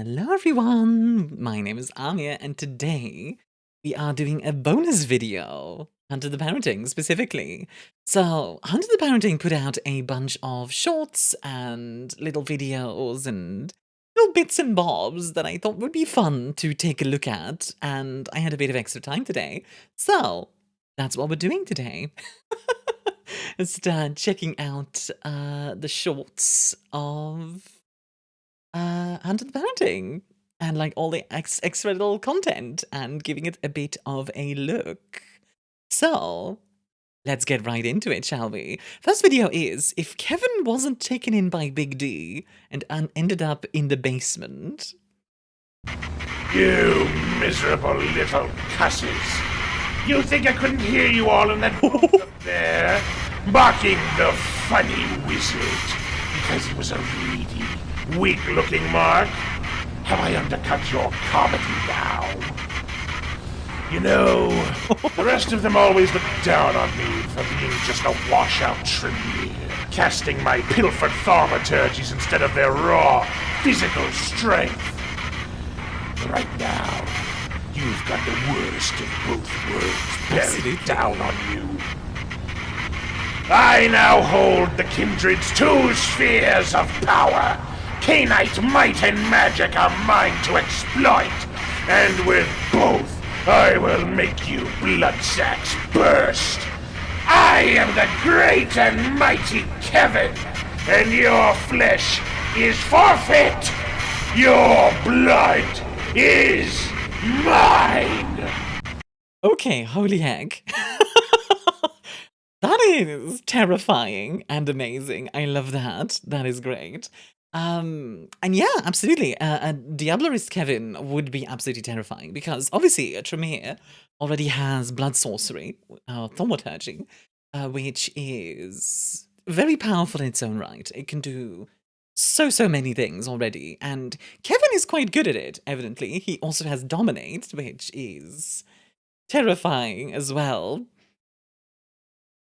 Hello everyone, my name is Armia and today we are doing a bonus video, Hunter the Parenting specifically. So, Hunter the Parenting put out a bunch of shorts and little videos and little bits and bobs that I thought would be fun to take a look at, and I had a bit of extra time today, so that's what we're doing today. Start checking out the shorts of Hunter the Parenting and like all the extra little content and giving it a bit of a look. So let's get right into it, shall we? First video is if Kevin wasn't taken in by Big D and ended up in the basement. You miserable little cusses. You think I couldn't hear you all in that booth up there? Mocking the funny wizard because he was a greedy, weak-looking mark? Have I undercut your comedy now? You know, the rest of them always look down on me for being just a washout tremere, casting my pilfered thaumaturgies instead of their raw, physical strength. Right now, you've got the worst of both worlds buried down on you. I now hold the kindred's two spheres of power. Canite might and magic are mine to exploit, and with both, I will make you bloodsacks burst. I am the great and mighty Kevin, and your flesh is forfeit. Your blood is mine! Okay, holy heck. That is terrifying and amazing. I love that. That is great. And yeah, absolutely. A Diablerist Kevin would be absolutely terrifying because obviously Tremere already has blood sorcery, thaumaturgy, which is very powerful in its own right. It can do so many things already, and Kevin is quite good at it, evidently. He also has Dominate, which is terrifying as well.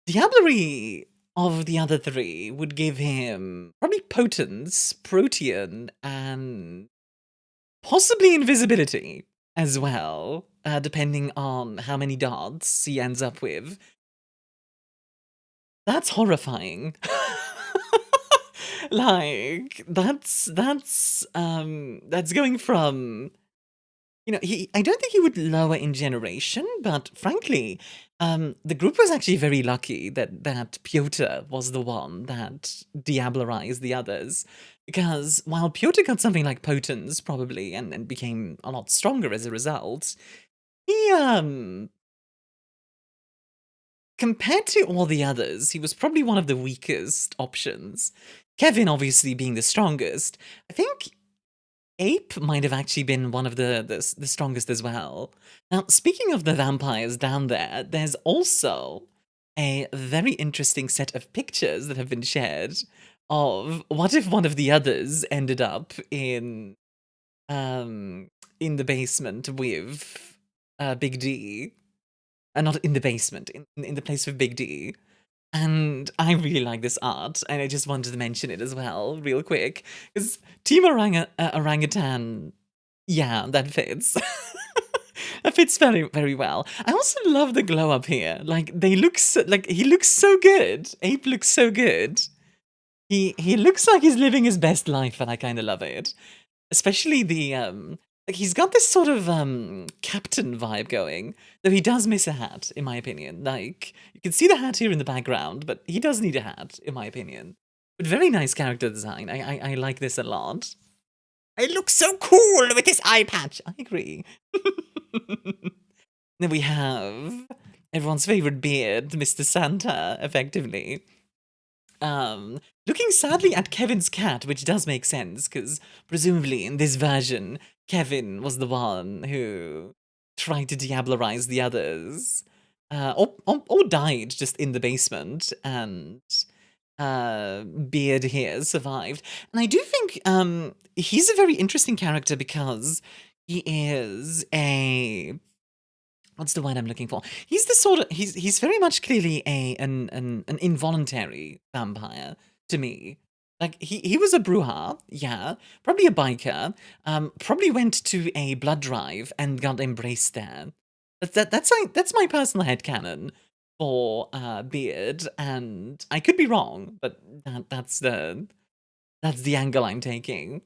Diablerie of the other three would give him probably Potence, Protean, and possibly Invisibility as well, depending on how many dots he ends up with. That's horrifying. Like, that's going from, you know, I don't think he would lower in generation, but frankly, the group was actually very lucky that Piotr was the one that diablerized the others, because while Piotr got something like Potence, probably, and became a lot stronger as a result, he, compared to all the others, he was probably one of the weakest options. Kevin obviously being the strongest. I think Ape might have actually been one of the strongest as well. Now, speaking of the vampires down there, there's also a very interesting set of pictures that have been shared of what if one of the others ended up in the basement with Big D. Not in the basement, in the place with Big D. And I really like this art, and I just wanted to mention it as well, real quick, because Team Orangutan, yeah, that fits. That fits very well. I also love the glow up here. Like, they look so, like, he looks so good. Ape looks so good. He looks like he's living his best life, and I kind of love it. Especially the, like, he's got this sort of, captain vibe going, though he does miss a hat, in my opinion. Like, you can see the hat here in the background, but he does need a hat, in my opinion. But very nice character design. I like this a lot. I look so cool with this eye patch. I agree. Then we have everyone's favorite beard, Mr. Santa, effectively. Looking sadly at Kevin's cat, which does make sense, because presumably in this version, Kevin was the one who tried to diablerize the others, or died just in the basement, and Beard here survived. And I do think he's a very interesting character because he is a... What's the word I'm looking for? He's the sort of... He's very much clearly an involuntary vampire to me. Like, he was a Bruja, yeah, probably a biker, probably went to a blood drive and got embraced there. That's my personal headcanon for Beard, and I could be wrong, but that's the angle I'm taking.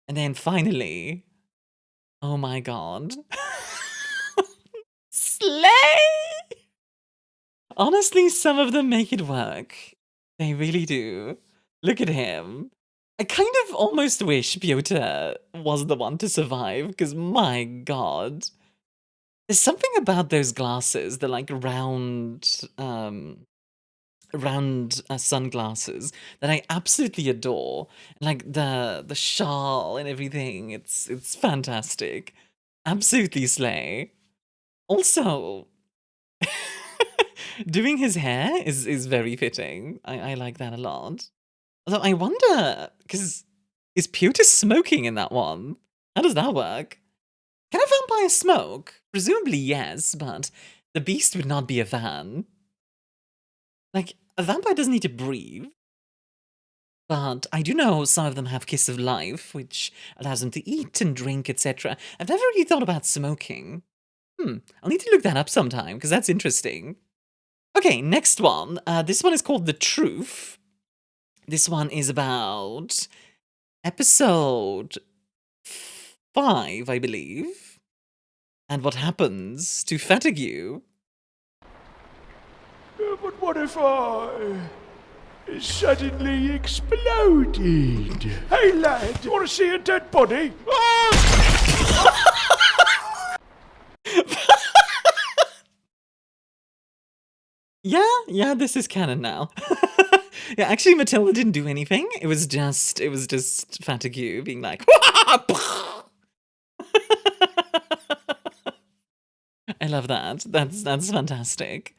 And then finally, oh my god. Slay! Honestly, some of them make it work. They really do. Look at him. I kind of almost wish Piotr was the one to survive, because my god. There's something about those glasses, the like round sunglasses that I absolutely adore. Like the shawl and everything. It's fantastic. Absolutely slay. Also, doing his hair is very fitting. I like that a lot. Although I wonder, because is Pewter smoking in that one? How does that work? Can a vampire smoke? Presumably yes, but the beast would not be a fan. Like, a vampire doesn't need to breathe. But I do know some of them have Kiss of Life, which allows them to eat and drink, etc. I've never really thought about smoking. I'll need to look that up sometime, because that's interesting. Okay, next one. This one is called The Truth. This one is about episode 5, I believe. And what happens to Fatigue. But what if I suddenly exploded? Hey lad, you want to see a dead body? Yeah, this is canon now. Yeah, actually Matilda didn't do anything. It was just Fatigue being like, I love that. That's fantastic.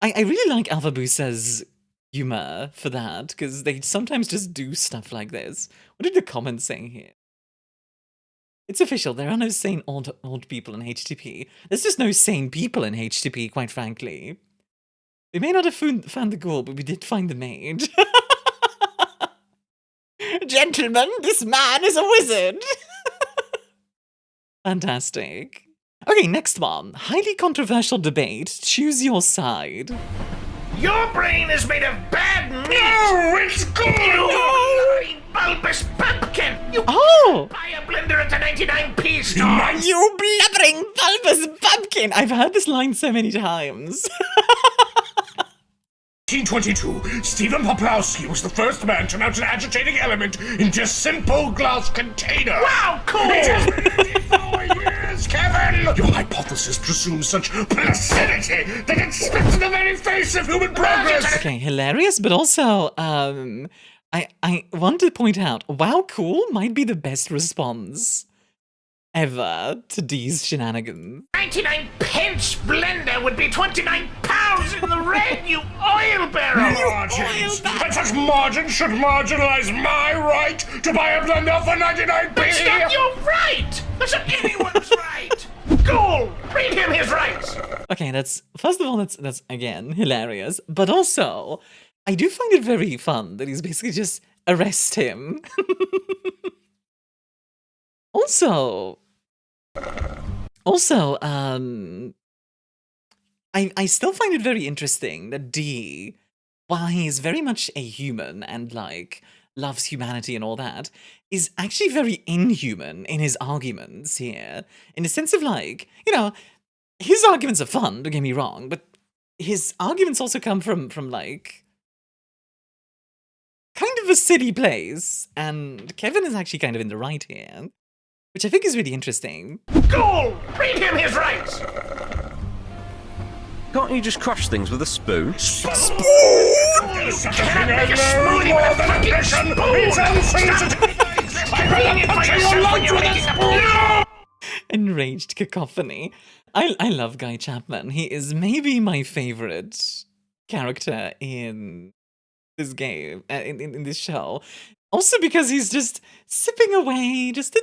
I really like Alpha Boosa's humor for that, because they sometimes just do stuff like this. What did the comments say here? It's official, there are no sane old people in HTTP. There's just no sane people in HTTP, quite frankly. We may not have found the ghoul, but we did find the maid. Gentlemen, this man is a wizard! Fantastic. Okay, next one. Highly controversial debate. Choose your side. Your brain is made of bad meat! No, it's good! You bulbous pumpkin! You buy a blender at the 99p store! You blubbering bulbous pumpkin! I've heard this line so many times. 1922, Stephen Poplowski was the first man to mount an agitating element into a simple glass container. Wow, cool! It has been 4 years, Kevin! Your hypothesis presumes such placidity that it spits in the very face of human progress! Okay, hilarious, but also, I want to point out, wow, cool might be the best response ever to D's shenanigans. 99 pence blender would be 29 pounds in the red, you oil barrel! Margins! And such margins should marginalize my right to buy a blender for 99p! That's not your right! That's not anyone's right! Ghoul, read him his rights! Okay, first of all, that's again hilarious, but also, I do find it very fun that he's basically just arrest him. Also, I still find it very interesting that D, while he's very much a human and like loves humanity and all that, is actually very inhuman in his arguments here. In the sense of like, you know, his arguments are fun, don't get me wrong, but his arguments also come from like kind of a silly place, and Kevin is actually kind of in the right here, which I think is really interesting. Ghoul, read him his rights! Can't you just crush things with a spoon? Spoon! Can't make a smoothie with a fucking spoon! I'm reading it for yourself when you're making a... Enraged cacophony. I love Guy Chapman. He is maybe my favorite character in this game, in this show. Also because he's just sipping away, just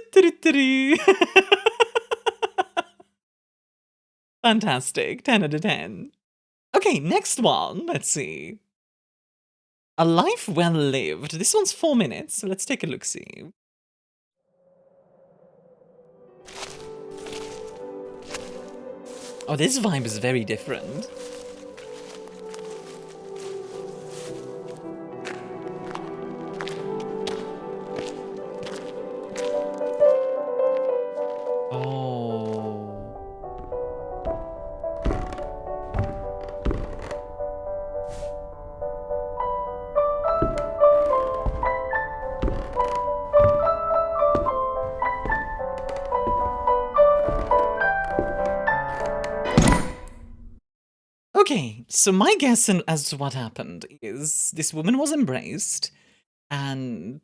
fantastic. 10 out of 10. Okay, next one. Let's see. A life well lived. This one's 4 minutes, so let's take a look-see. Oh, this vibe is very different. Oh. Okay, so my guess as to what happened is this woman was embraced and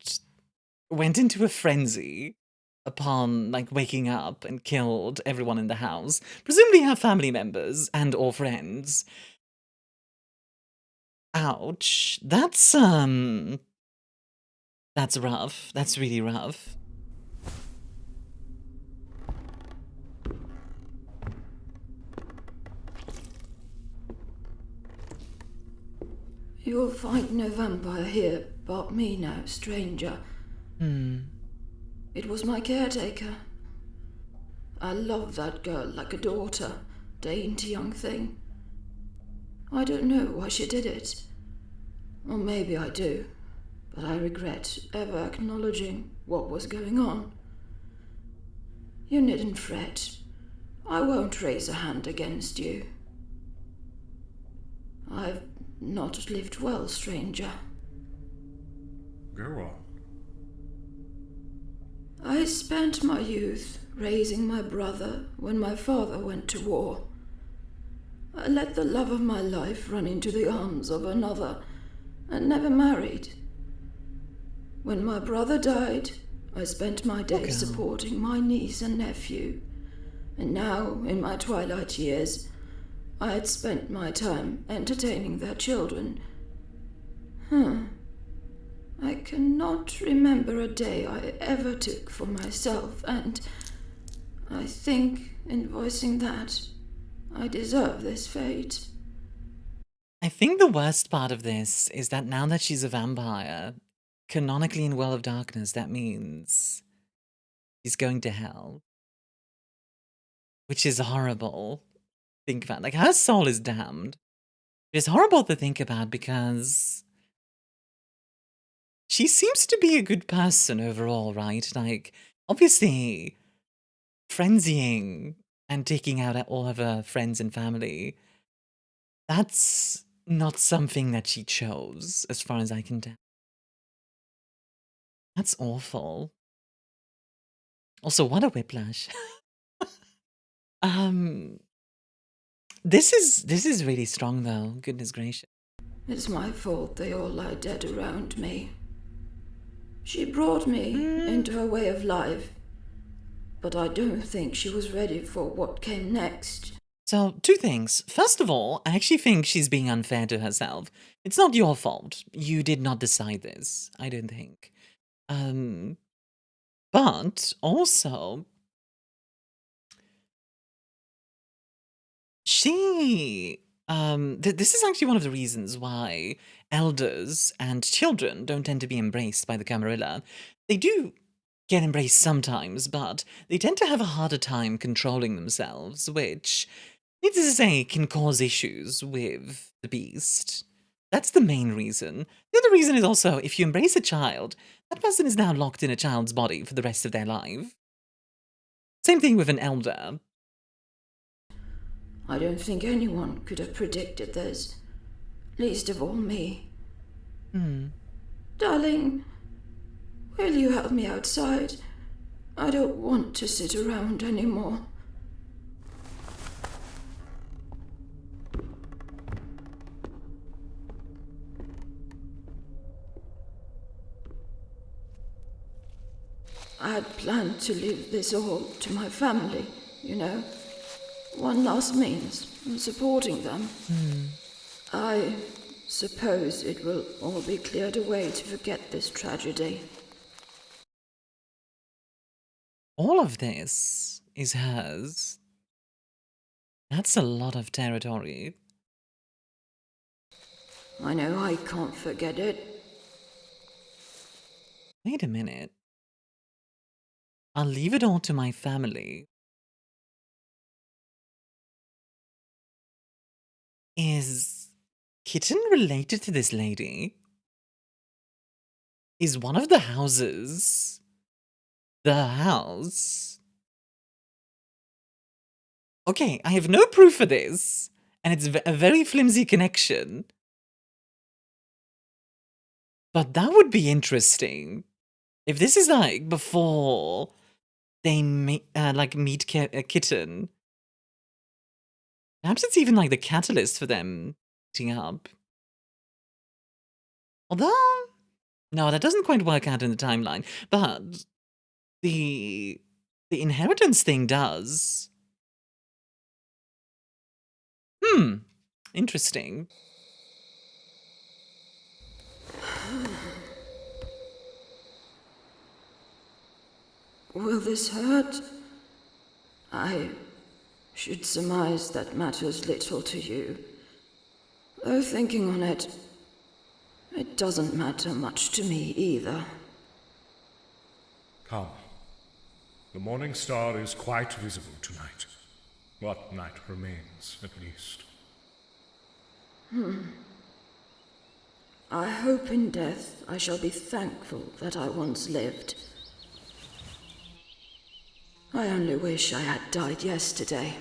went into a frenzy upon like waking up and killed everyone in the house, presumably her family members and or friends. Ouch. That's rough. That's really rough. You'll find no vampire here but me now, stranger. It was my caretaker. I love that girl like a daughter, dainty young thing. I don't know why she did it. Or maybe I do, but I regret ever acknowledging what was going on. You needn't fret. I won't raise a hand against you. I've not lived well, stranger. Go on. I spent my youth raising my brother when my father went to war. I let the love of my life run into the arms of another and never married. When my brother died, I spent my days supporting my niece and nephew. And now, in my twilight years, I had spent my time entertaining their children. I cannot remember a day I ever took for myself, and I think, in voicing that, I deserve this fate. I think the worst part of this is that now that she's a vampire, canonically in World of Darkness, that means she's going to hell. Which is horrible. Think about, like, her soul is damned. It's horrible to think about because she seems to be a good person overall, right? Like, obviously, frenzying and taking out all of her friends and family, that's not something that she chose, as far as I can tell. That's awful. Also, what a whiplash. This is really strong though, goodness gracious. It's my fault they all lie dead around me. She brought me into her way of life, but I don't think she was ready for what came next. So, two things. First of all, I actually think she's being unfair to herself. It's not your fault. You did not decide this, I don't think. But also, she this is actually one of the reasons why elders and children don't tend to be embraced by the Camarilla. They do get embraced sometimes, but they tend to have a harder time controlling themselves, which, needless to say, can cause issues with the beast. That's the main reason. The other reason is also, if you embrace a child, that person is now locked in a child's body for the rest of their life. Same thing with an elder. I don't think anyone could have predicted this, least of all me. Darling, will you help me outside? I don't want to sit around anymore. I had planned to leave this all to my family, you know. One last means of supporting them. I suppose it will all be cleared away to forget this tragedy. All of this is hers. That's a lot of territory. I know I can't forget it. Wait a minute. I'll leave it all to my family. Is Kitten related to this lady? Is one of the houses the house? Okay, I have no proof for this, and it's a very flimsy connection. But that would be interesting. If this is like before they meet Kitten, perhaps it's even like the catalyst for them meeting up. Although, no, that doesn't quite work out in the timeline. But the inheritance thing does. Interesting. Will this hurt? I should surmise that matters little to you. Though thinking on it, it doesn't matter much to me either. Come. The morning star is quite visible tonight. What night remains, at least. I hope in death I shall be thankful that I once lived. I only wish I had died yesterday.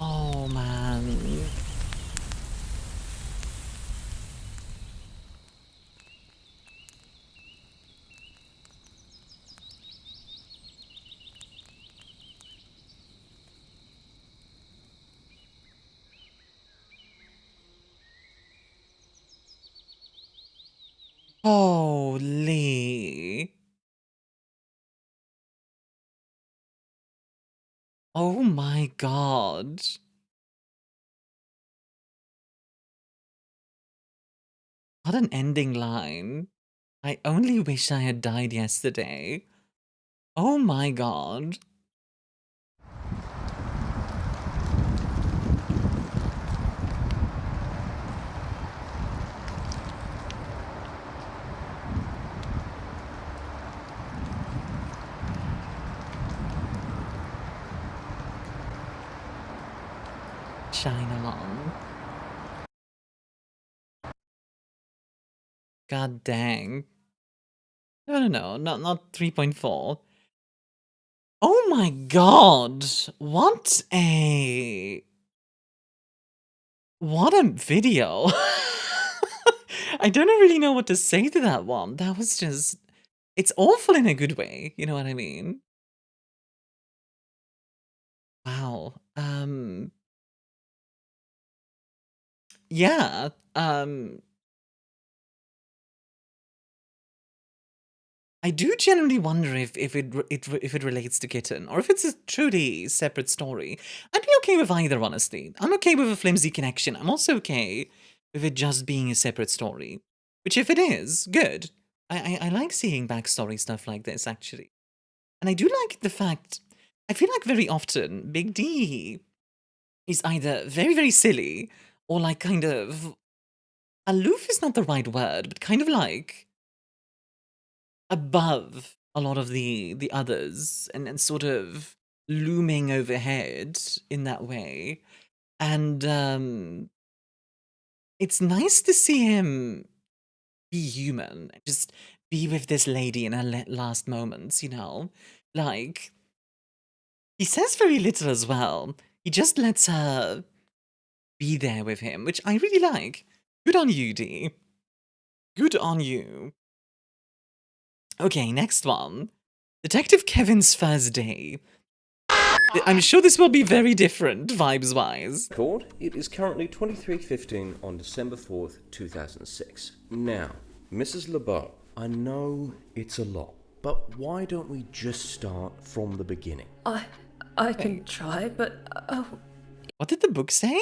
Oh, man. Holy. Oh my god. What an ending line. I only wish I had died yesterday. Oh my god. Shine along. God dang. No, not 3.4. Oh my god. What a video. I don't really know what to say to that one. That was just, it's awful in a good way. You know what I mean? Wow. Yeah. I do genuinely wonder if it relates to Kitten, or if it's a truly separate story. I'd be okay with either, honestly. I'm okay with a flimsy connection. I'm also okay with it just being a separate story. Which, if it is, good. I like seeing backstory stuff like this, actually. And I do like the fact, I feel like very often, Big D is either very, very silly, or like kind of, aloof is not the right word, but kind of like above a lot of the others, and sort of looming overhead in that way. And it's nice to see him be human, and just be with this lady in her last moments, you know? Like, he says very little as well. He just lets her be there with him, which I really like. Good on you, D. Good on you. Okay, next one. Detective Kevin's first day. I'm sure this will be very different, vibes-wise. Record. It is currently 23:15 on December 4th, 2006. Now, Mrs. LeBeau, I know it's a lot, but why don't we just start from the beginning? I can try, but oh, What did the book say?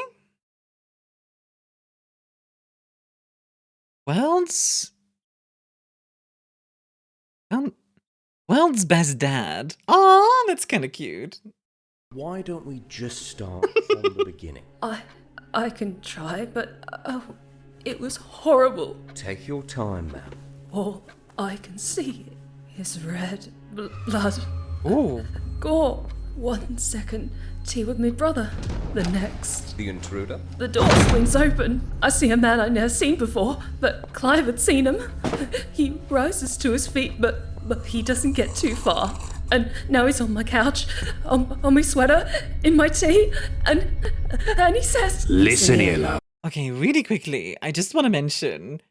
World's best dad. Aw, that's kind of cute. Why don't we just start from the beginning? I can try, but oh, it was horrible. Take your time, ma'am. All I can see is red blood. Ooh. Gore. 1 second, tea with me brother. The next, The intruder? the door swings open. I see a man I'd never seen before, but Clive had seen him. He rises to his feet, but he doesn't get too far. And now he's on my couch, on my sweater, in my tea, and he says, Listen here, love. Okay, really quickly, I just want to mention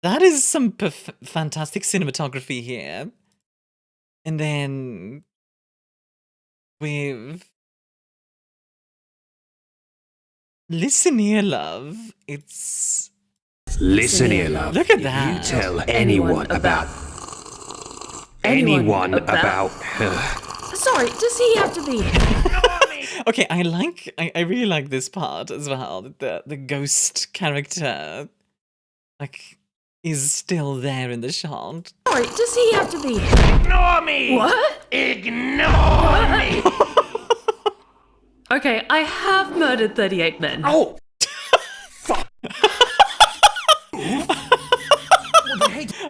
that is some fantastic cinematography here. And then with Listen Here, Love, it's... Listen here, love. Look at If that. you tell anyone about her. Sorry, does he have to be? Okay, I really like this part as well. The ghost character, like, is still there in the shot. Sorry, does he have to be? Ignore me! What? Ignore me! Okay, I have murdered 38 men. Oh!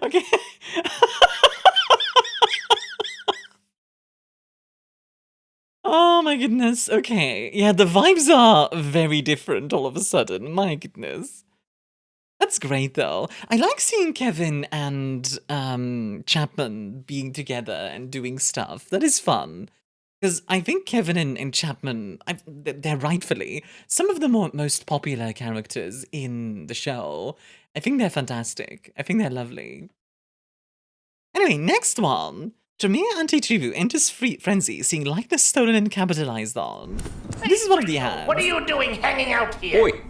Okay. Oh my goodness. Okay. Yeah, the vibes are very different all of a sudden. My goodness. That's great though. I like seeing Kevin and Chapman being together and doing stuff. That is fun. Because I think Kevin and Chapman, they're rightfully some of the most popular characters in the show. I think they're fantastic. I think they're lovely. Anyway, next one. Tremere Anti-Tribu enters frenzy, seeing likeness stolen and capitalized on. This is one of the ads. What are you doing hanging out here? Oi!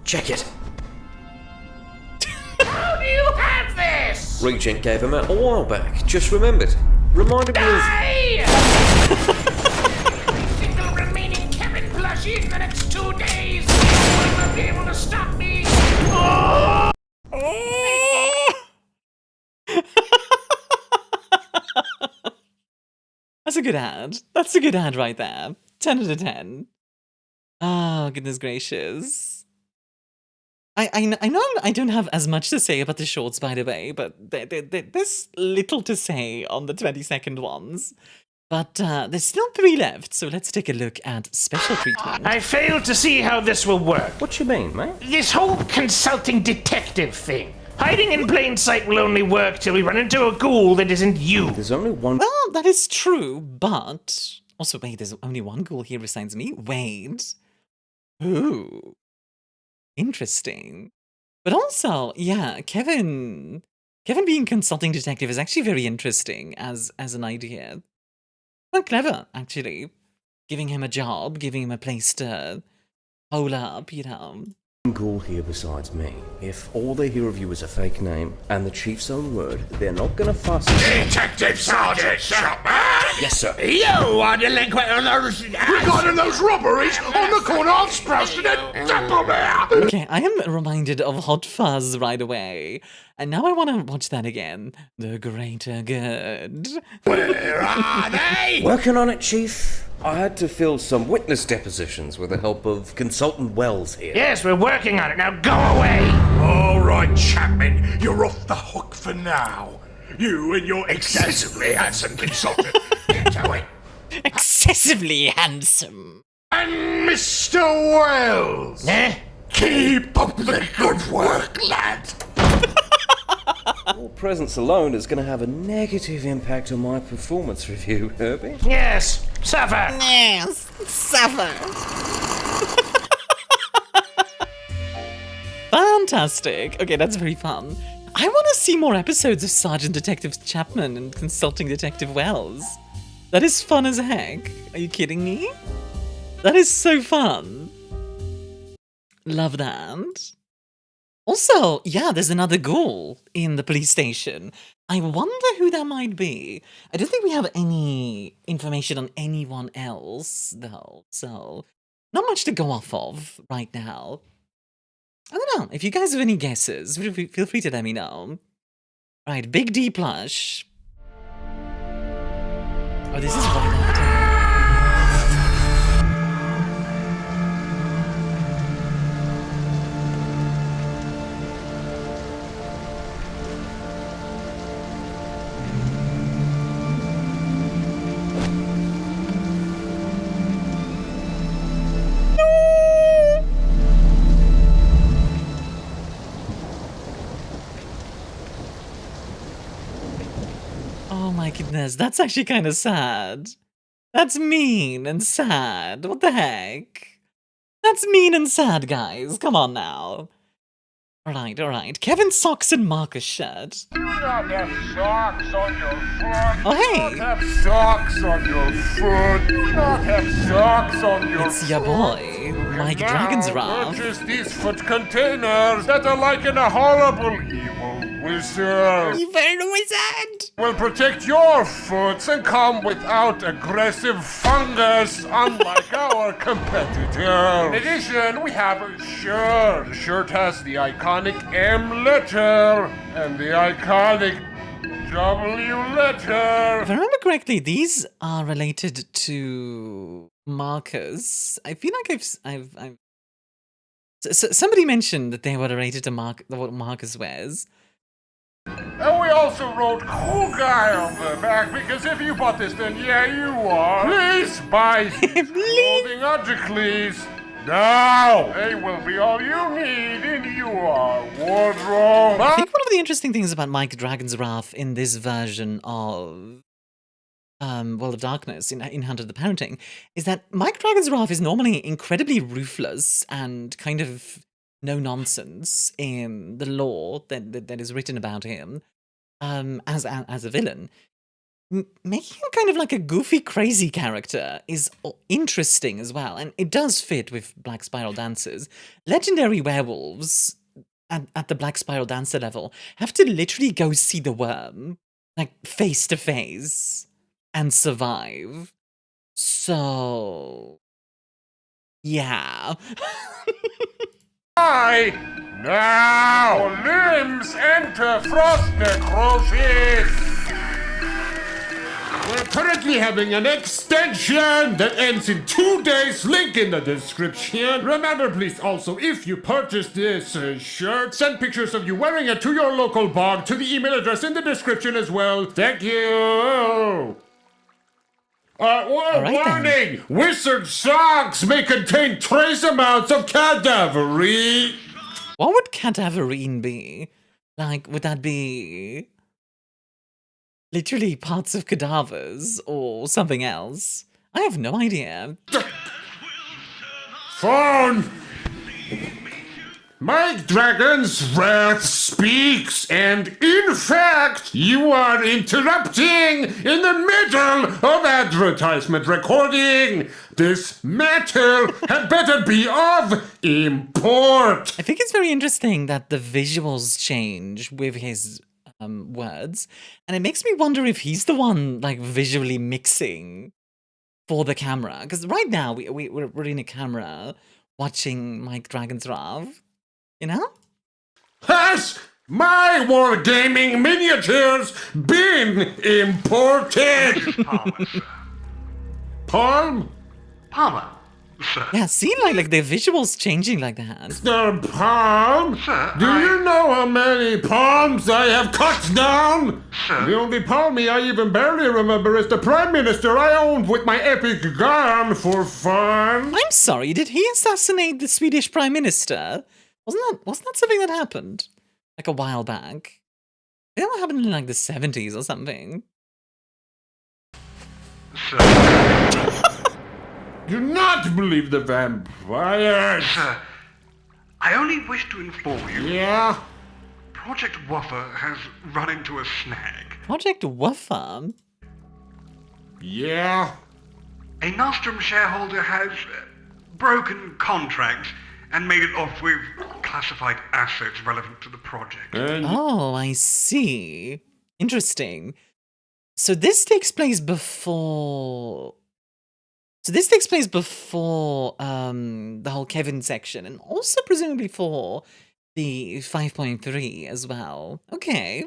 Check it! How do you have this? Regent gave him out a while back. Just remembered. Reminded me of... Die! Single remaining Kevin plushie in the next 2 days. Will not be able to stop me. Oh! That's a good ad. That's a good ad right there. 10 out of 10. Oh, goodness gracious. I know I don't have as much to say about the shorts, by the way, but there's little to say on the 20-second ones. But there's still 3 left, so let's take a look at special treatment. I fail to see how this will work. What you mean, mate? This whole consulting detective thing. Hiding in plain sight will only work till we run into a ghoul that isn't you. There's only one... Well, that is true, but... Also, wait, there's only one ghoul here besides me? Wait. Ooh. Interesting. But also, yeah, Kevin being consulting detective is actually very interesting as an idea. Quite clever, actually. Giving him a job, giving him a place to hole up, you know. Ghoul here besides me. If all they hear of you is a fake name and the chief's own word, they're not gonna fuss. Detective Sergeant Chapman! Yes, sir. You are delinquent on those... Regarding those robberies on the corner of Sproston and Templemere! Okay, I am reminded of Hot Fuzz right away. And now I want to watch that again. The greater good. Where are they? Working on it, Chief. I had to fill some witness depositions with the help of Consultant Wells here. Yes, we're working on it. Now go away! All right, Chapman, you're off the hook for now. You and your excessively handsome consultant. Get to it. Excessively handsome. And Mr. Wells. Eh? Keep up the good work, lad. Your presence alone is going to have a negative impact on my performance review, Herbie. Yes, suffer. Yes, suffer. Fantastic. Okay, that's very fun. I want to see more episodes of Sergeant Detective Chapman and Consulting Detective Wells. That is fun as heck. Are you kidding me? That is so fun. Love that. Also, yeah, there's another ghoul in the police station. I wonder who that might be. I don't think we have any information on anyone else, though, so not much to go off of right now. I don't know. If you guys have any guesses, feel free to let me know. Right, Big D plush. Oh, this is right after. Oh my goodness, that's actually kind of sad. That's mean and sad. What the heck? That's mean and sad, guys. Come on now. Alright. Kevin's socks and Marcus shirt. Do not have socks on your foot. Oh, hey. Do not have socks on your foot. Do not have socks on your It's your boy, Mike Dragon's Wrath. Purchase these foot containers that are like in a horrible evil wizard. Evil wizard! Will protect your foots and come without aggressive fungus, unlike our competitor. In addition, we have a shirt. The shirt has the iconic M letter and the iconic W letter. If I remember correctly, these are related to Marcus. I feel like somebody mentioned that they were related to what Marcus wears. And we also wrote cool guy on the back because if you bought this, then yeah, you are. Please buy these clothing articles now. They will be all you need in your wardrobe. I think one of the interesting things about Mike Dragon's Wrath in this version of World of Darkness in Hunt of the Parenting is that Mike Dragon's Wrath is normally incredibly ruthless and kind of no nonsense in the lore that is written about him as a villain. Making him kind of like a goofy, crazy character is interesting as well, and it does fit with Black Spiral Dancers. Legendary werewolves at the Black Spiral Dancer level have to literally go see the worm, like face to face, and survive. So, yeah. Now, limbs enter frost necrosis. We're currently having an extension that ends in 2 days. Link in the description. Remember, please, also, if you purchase this shirt, send pictures of you wearing it to your local bog to the email address in the description as well. Thank you. Warning! Wizard socks may contain trace amounts of cadaverine. What would cadaverine be? Like, would that be literally parts of cadavers or something else? I have no idea. Phone! Mike Dragon's Wrath speaks, and in fact, you are interrupting in the middle of advertisement recording. This matter had better be of import. I think it's very interesting that the visuals change with his words, and it makes me wonder if he's the one like visually mixing for the camera. Because right now we're in a camera watching Mike Dragon's Wrath. You know? Has my wargaming miniatures been imported? Palm? Palmer, sir. Yeah, see, like the visuals changing like that. Mr. Palm? Sir, Do you know how many palms I have cut down? Sir. The only palmy I even barely remember is the Prime Minister I owned with my epic gun for fun. I'm sorry, did he assassinate the Swedish Prime Minister? Wasn't that something that happened like a while back? I think that happened in like the 70s or something. Sir. Do not believe the vampires. Sir, I only wish to inform you. Yeah? Project Wuffer has run into a snag. Project Wuffer? Yeah? A Nostrum shareholder has broken contracts and made it off with classified assets relevant to the project. Oh, I see. Interesting. So this takes place before... the whole Kevin section, and also presumably for the 5.3 as well. Okay.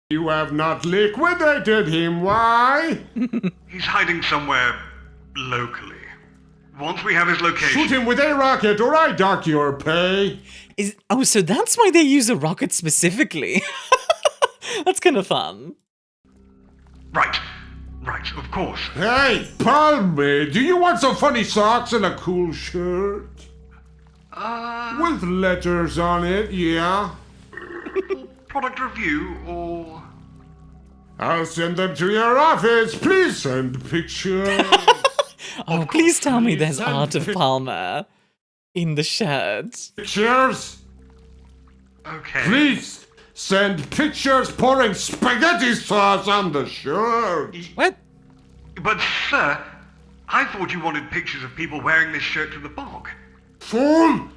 You have not liquidated him, why? He's hiding somewhere locally. Once we have his location... Shoot him with a rocket or I dock your pay. So that's why they use a rocket specifically. That's kind of fun. Right, of course. Hey, Palmy, do you want some funny socks and a cool shirt? With letters on it, yeah? Product review or... I'll send them to your office. Please send pictures. Oh, please tell me there's send art of Palmer in the shirt. Pictures. Okay. Please send pictures pouring spaghetti sauce on the shirt. What? But, sir, I thought you wanted pictures of people wearing this shirt to the bog. Fool!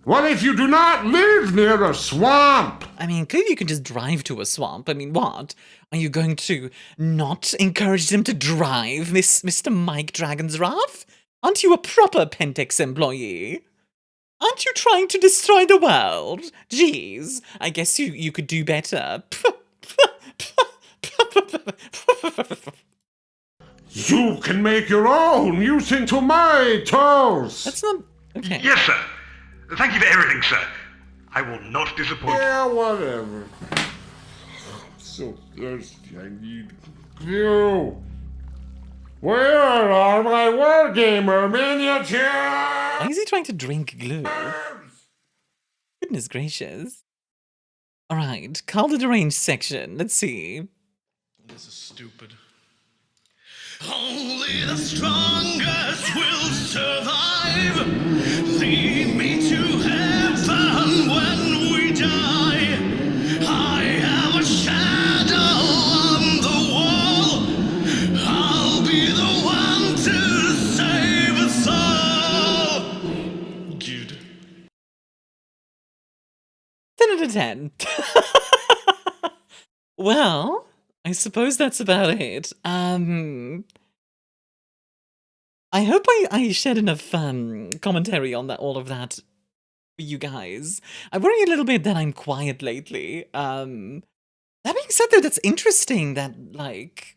What if you do not live near a swamp? I mean, clearly you can just drive to a swamp. I mean, what? Are you going to not encourage them to drive, Mr. Mike Dragonsrath? Aren't you a proper Pentex employee? Aren't you trying to destroy the world? Jeez, I guess you could do better. You can make your own using tomatoes. That's not... Okay. Yes, sir. Thank you for everything, sir. I will not disappoint you. Yeah, whatever. I'm so thirsty, I need glue. Where are my Wargamer miniatures? Why is he trying to drink glue? Goodness gracious. Alright, call the deranged section. Let's see. This is stupid. Only the strongest will survive. Lead me to heaven when we die. I have a shadow on the wall. I'll be the one to save us all. Good. 10 out of 10. Well, I suppose that's about it. I hope I shed enough commentary on that, all of that for you guys. I worry a little bit that I'm quiet lately. That being said, though, that's interesting that, like,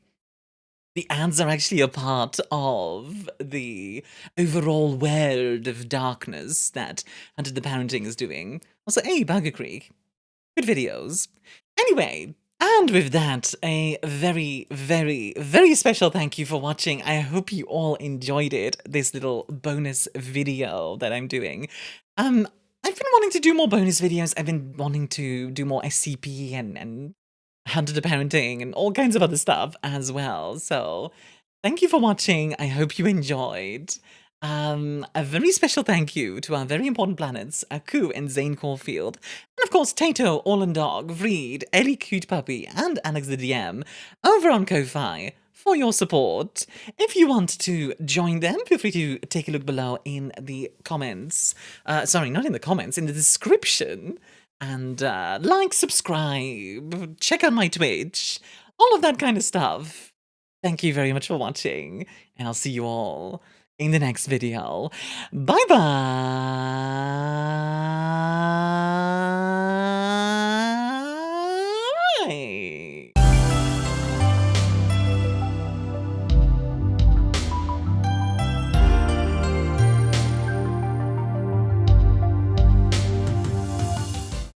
the ads are actually a part of the overall world of darkness that Hunted the Parenting is doing. Also, hey, Burger Creek. Good videos. Anyway, and with that, a very, very, very special thank you for watching. I hope you all enjoyed it, this little bonus video that I'm doing. I've been wanting to do more bonus videos. I've been wanting to do more SCP and Hunted the Parenting and all kinds of other stuff as well. So, thank you for watching. I hope you enjoyed. A very special thank you to our very important planets, Aku and Zane Caulfield, and of course Tato, Orlan Dog, Vreed, Ellie Cute Puppy, and Alex the DM over on Ko-Fi for your support. If you want to join them, feel free to take a look below in the comments. Sorry, not in the comments, in the description. And like, subscribe, check out my Twitch, all of that kind of stuff. Thank you very much for watching, and I'll see you all in the next video. Bye-bye!